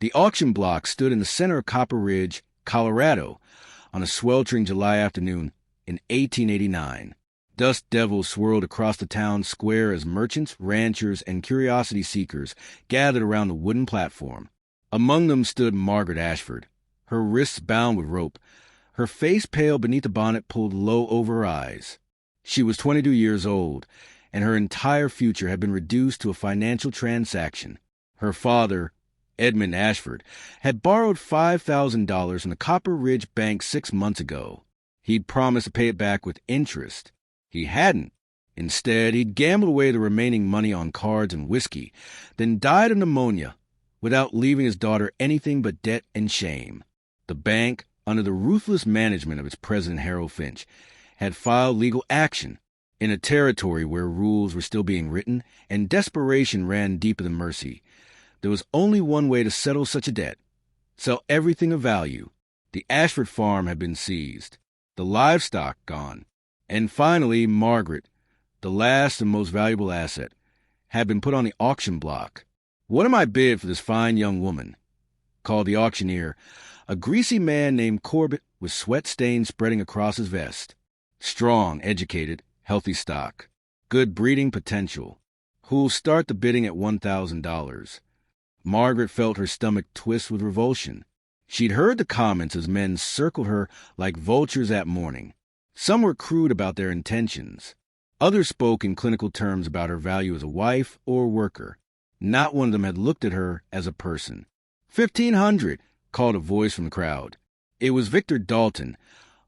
The auction block stood in the center of Copper Ridge, Colorado, on a sweltering July afternoon in 1889. Dust devils swirled across the town square as merchants, ranchers, and curiosity seekers gathered around the wooden platform. Among them stood Margaret Ashford, her wrists bound with rope, her face pale beneath a bonnet pulled low over her eyes. She was 22 years old, and her entire future had been reduced to a financial transaction. Her father, Edmund Ashford, had borrowed $5,000 from the Copper Ridge Bank 6 months ago. He'd promised to pay it back with interest. He hadn't. Instead, he'd gambled away the remaining money on cards and whiskey, then died of pneumonia, without leaving his daughter anything but debt and shame. The bank, under the ruthless management of its president Harold Finch, had filed legal action in a territory where rules were still being written and desperation ran deeper than mercy. There was only one way to settle such a debt: sell everything of value. The Ashford farm had been seized, the livestock gone, and finally Margaret, the last and most valuable asset, had been put on the auction block. "What am I bid for this fine young woman?" called the auctioneer, a greasy man named Corbett with sweat stains spreading across his vest. Strong, educated, healthy stock. Good breeding potential. Who'll start the bidding at $1,000. Margaret felt her stomach twist with revulsion. She'd heard the comments as men circled her like vultures at morning. Some were crude about their intentions. Others spoke in clinical terms about her value as a wife or worker. Not one of them had looked at her as a person. "1,500, called a voice from the crowd. It was Victor Dalton,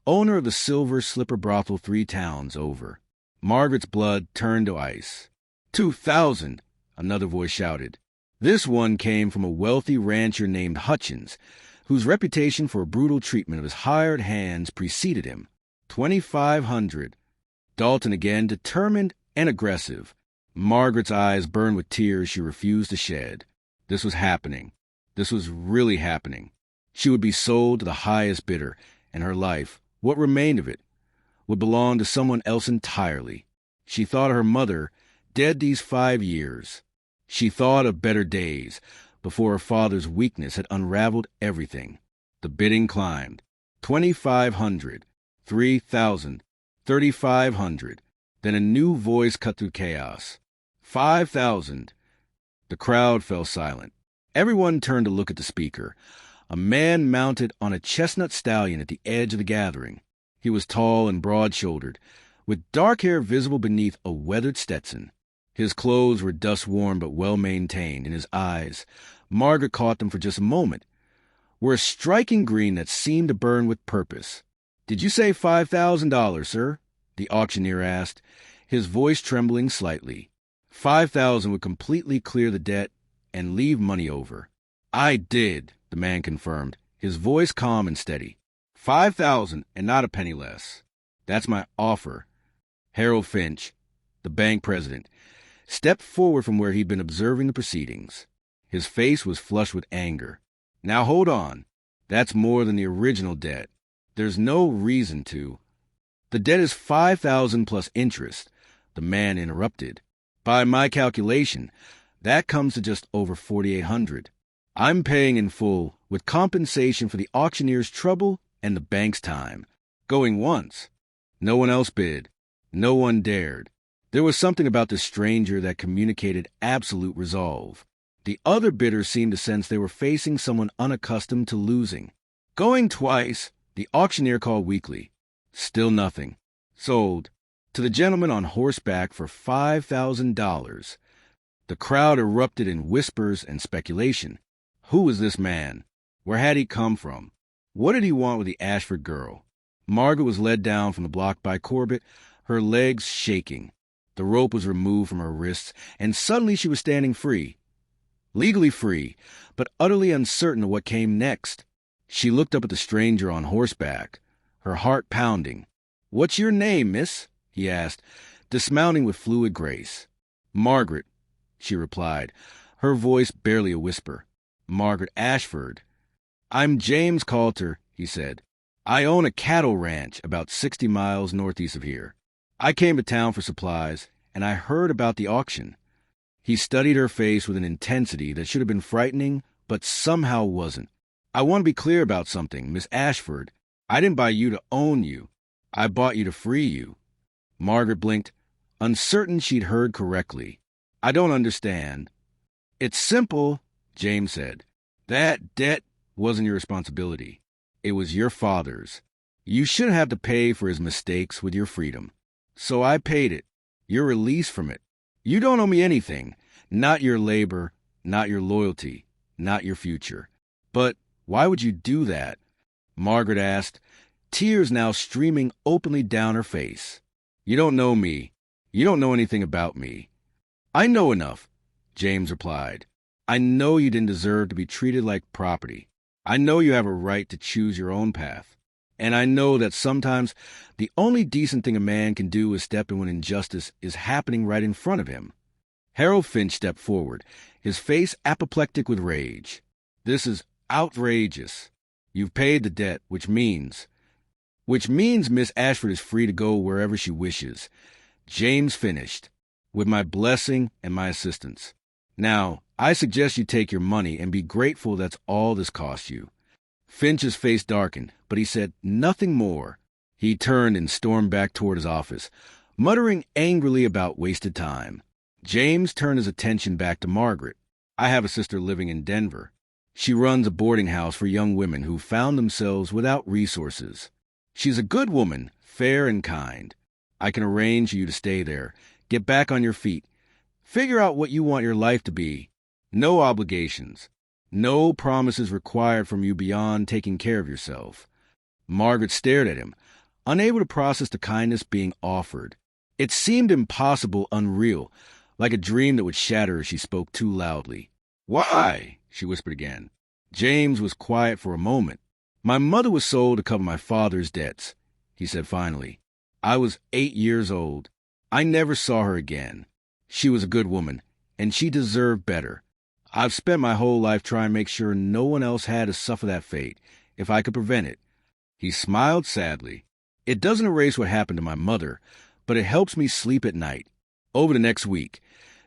owner of the Silver Slipper brothel 3 towns over. Margaret's blood turned to ice. 2,000, another voice shouted. This one came from a wealthy rancher named Hutchins, whose reputation for brutal treatment of his hired hands preceded him. 2,500. Dalton again, determined and aggressive. Margaret's eyes burned with tears she refused to shed. This was happening. This was really happening. She would be sold to the highest bidder, and her life, what remained of it, would belong to someone else entirely. She thought of her mother, dead these 5 years. She thought of better days, before her father's weakness had unraveled everything. The bidding climbed. 2,500, 3,000, 3,500. Then a new voice cut through chaos. 5,000. The crowd fell silent. Everyone turned to look at the speaker, a man mounted on a chestnut stallion at the edge of the gathering. He was tall and broad-shouldered, with dark hair visible beneath a weathered Stetson. His clothes were dust-worn but well-maintained, and his eyes, Margaret caught them for just a moment, were a striking green that seemed to burn with purpose. "Did you say $5,000, sir?" the auctioneer asked, his voice trembling slightly. 5,000 would completely clear the debt and leave money over. "I did," the man confirmed, his voice calm and steady. 5,000 and not a penny less. That's my offer. Harold Finch, the bank president, stepped forward from where he'd been observing the proceedings. His face was flushed with anger. "Now hold on. That's more than the original debt. There's no reason to." "The debt is 5,000 plus interest," the man interrupted. "By my calculation, that comes to just over 4,800. I'm paying in full, with compensation for the auctioneer's trouble and the bank's time. Going once." No one else bid. No one dared. There was something about this stranger that communicated absolute resolve. The other bidders seemed to sense they were facing someone unaccustomed to losing. "Going twice," the auctioneer called weakly. Still nothing. "Sold. To the gentleman on horseback for $5,000. The crowd erupted in whispers and speculation. Who was this man? Where had he come from? What did he want with the Ashford girl? Margaret was led down from the block by Corbett, her legs shaking. The rope was removed from her wrists, and suddenly she was standing free. Legally free, but utterly uncertain of what came next. She looked up at the stranger on horseback, her heart pounding. "What's your name, miss?" he asked, dismounting with fluid grace. "Margaret," she replied, her voice barely a whisper. "Margaret Ashford." "I'm James Coulter," he said. "I own a cattle ranch about 60 miles northeast of here. I came to town for supplies, and I heard about the auction." He studied her face with an intensity that should have been frightening but somehow wasn't. I want to be clear about something, Miss Ashford. I didn't buy you to own you. I bought you to free you. Margaret blinked, uncertain she'd heard correctly. I don't understand. It's simple, James said. That debt wasn't your responsibility. It was your father's. You shouldn't have to pay for his mistakes with your freedom. So I paid it. You're released from it. You don't owe me anything. Not your labor, not your loyalty, not your future. But why would you do that? Margaret asked, tears now streaming openly down her face. You don't know me. You don't know anything about me. I know enough, James replied. I know you didn't deserve to be treated like property. I know you have a right to choose your own path. And I know that sometimes the only decent thing a man can do is step in when injustice is happening right in front of him. Harold Finch stepped forward, his face apoplectic with rage. This is outrageous. You've paid the debt, which means Miss Ashford is free to go wherever she wishes. James finished, with my blessing and my assistance. Now, I suggest you take your money and be grateful that's all this cost you. Finch's face darkened, but he said nothing more. He turned and stormed back toward his office, muttering angrily about wasted time. James turned his attention back to Margaret. I have a sister living in Denver. She runs a boarding house for young women who found themselves without resources. She's a good woman, fair and kind. I can arrange for you to stay there, get back on your feet, figure out what you want your life to be. No obligations. No promises required from you beyond taking care of yourself. Margaret stared at him, unable to process the kindness being offered. It seemed impossible, unreal, like a dream that would shatter if she spoke too loudly. Why? She whispered again. James was quiet for a moment. My mother was sold to cover my father's debts, he said finally. I was 8 years old. I never saw her again. She was a good woman, and she deserved better. I've spent my whole life trying to make sure no one else had to suffer that fate, if I could prevent it. He smiled sadly. It doesn't erase what happened to my mother, but it helps me sleep at night. Over the next week,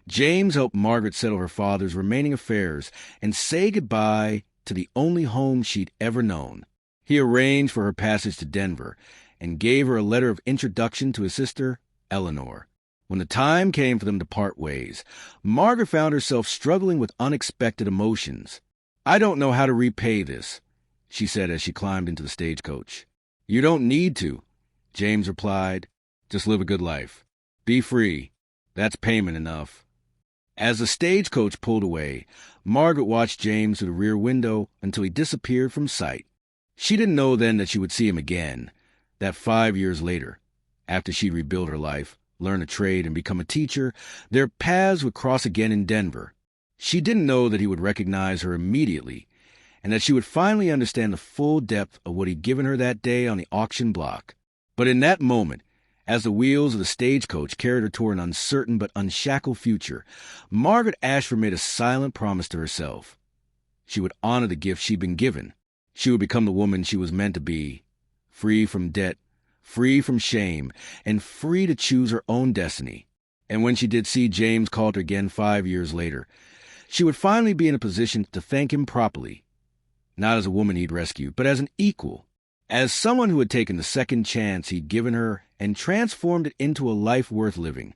James helped Margaret settle her father's remaining affairs and say goodbye to the only home she'd ever known. He arranged for her passage to Denver and gave her a letter of introduction to his sister, Eleanor. When the time came for them to part ways, Margaret found herself struggling with unexpected emotions. I don't know how to repay this, she said as she climbed into the stagecoach. You don't need to, James replied. Just live a good life. Be free. That's payment enough. As the stagecoach pulled away, Margaret watched James through the rear window until he disappeared from sight. She didn't know then that she would see him again, that 5 years later, after she'd rebuilt her life, learn a trade, and become a teacher, their paths would cross again in Denver. She didn't know that he would recognize her immediately, and that she would finally understand the full depth of what he'd given her that day on the auction block. But in that moment, as the wheels of the stagecoach carried her toward an uncertain but unshackled future, Margaret Ashford made a silent promise to herself. She would honor the gift she'd been given. She would become the woman she was meant to be, free from debt, free from shame, and free to choose her own destiny. And when she did see James call her again 5 years later, she would finally be in a position to thank him properly, not as a woman he'd rescued, but as an equal, as someone who had taken the second chance he'd given her and transformed it into a life worth living.